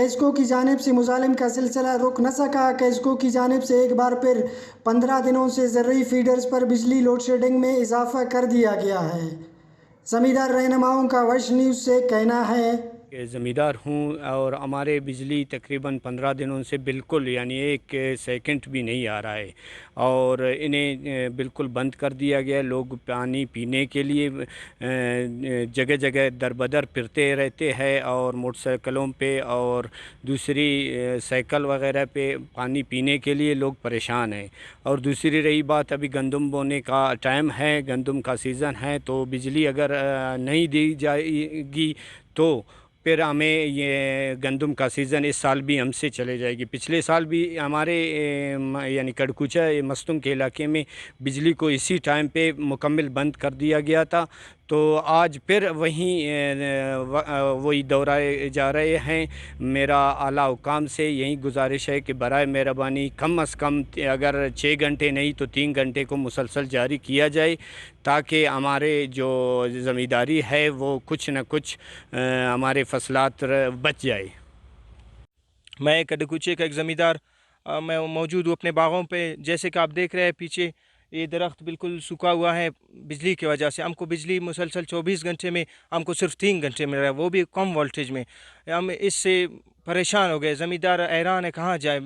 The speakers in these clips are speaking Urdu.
کیسکو کی جانب سے مظالم کا سلسلہ رک نہ سکا۔ کیسکو کی جانب سے ایک بار پھر 15 دنوں سے زرعی فیڈرز پر بجلی لوڈ شیڈنگ میں اضافہ کر دیا گیا ہے۔ زمیندار رہنماؤں کا وش نیوز سے کہنا ہے کہ زمیندار ہوں اور ہمارے بجلی تقریباً 15 دنوں سے بالکل یعنی ایک سیکنڈ بھی نہیں آ رہا ہے اور انہیں بالکل بند کر دیا گیا ہے۔ لوگ پانی پینے کے لیے جگہ جگہ در بدر پھرتے رہتے ہیں اور موٹر سائیکلوں پہ اور دوسری سائیکل وغیرہ پہ پانی پینے کے لیے لوگ پریشان ہیں۔ اور دوسری رہی بات، ابھی گندم بونے کا ٹائم ہے، گندم کا سیزن ہے، تو بجلی اگر نہیں دی جائے گی تو پھر ہمیں یہ گندم کا سیزن اس سال بھی ہم سے چلے جائے گی۔ پچھلے سال بھی ہمارے یعنی کڑکوچا مستونگ کے علاقے میں بجلی کو اسی ٹائم پہ مکمل بند کر دیا گیا تھا، تو آج پھر وہی دہرائے جا رہے ہیں۔ میرا اعلیٰ حکام سے یہی گزارش ہے کہ برائے مہربانی کم از کم اگر 6 گھنٹے نہیں تو 3 گھنٹے کو مسلسل جاری کیا جائے تاکہ ہمارے جو زمینداری ہے وہ کچھ نہ کچھ ہمارے فصلات بچ جائے۔ میں کڈکوچے کا ایک زمیندار، میں موجود ہوں اپنے باغوں پہ۔ جیسے کہ آپ دیکھ رہے ہیں پیچھے یہ درخت بالکل سوکھا ہوا ہے بجلی کی وجہ سے۔ ہم کو بجلی مسلسل 24 گھنٹے میں ہم کو صرف 3 گھنٹے مل رہا ہے، وہ بھی کم وولٹیج میں۔ ہم اس سے پریشان ہو گئے، زمیندار حیران ہے کہاں جائے۔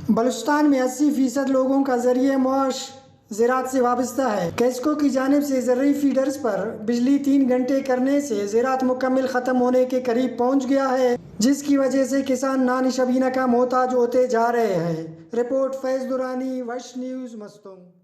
بلوچستان میں 80% لوگوں کا ذریعہ معاش زراعت سے وابستہ ہے۔ کیسکو کی جانب سے زرعی فیڈرز پر بجلی 3 گھنٹے کرنے سے زراعت مکمل ختم ہونے کے قریب پہنچ گیا ہے، جس کی وجہ سے کسان نان شبینہ کا محتاج ہوتے جا رہے ہیں۔ رپورٹ فیض درانی، وش نیوز، مستونگ۔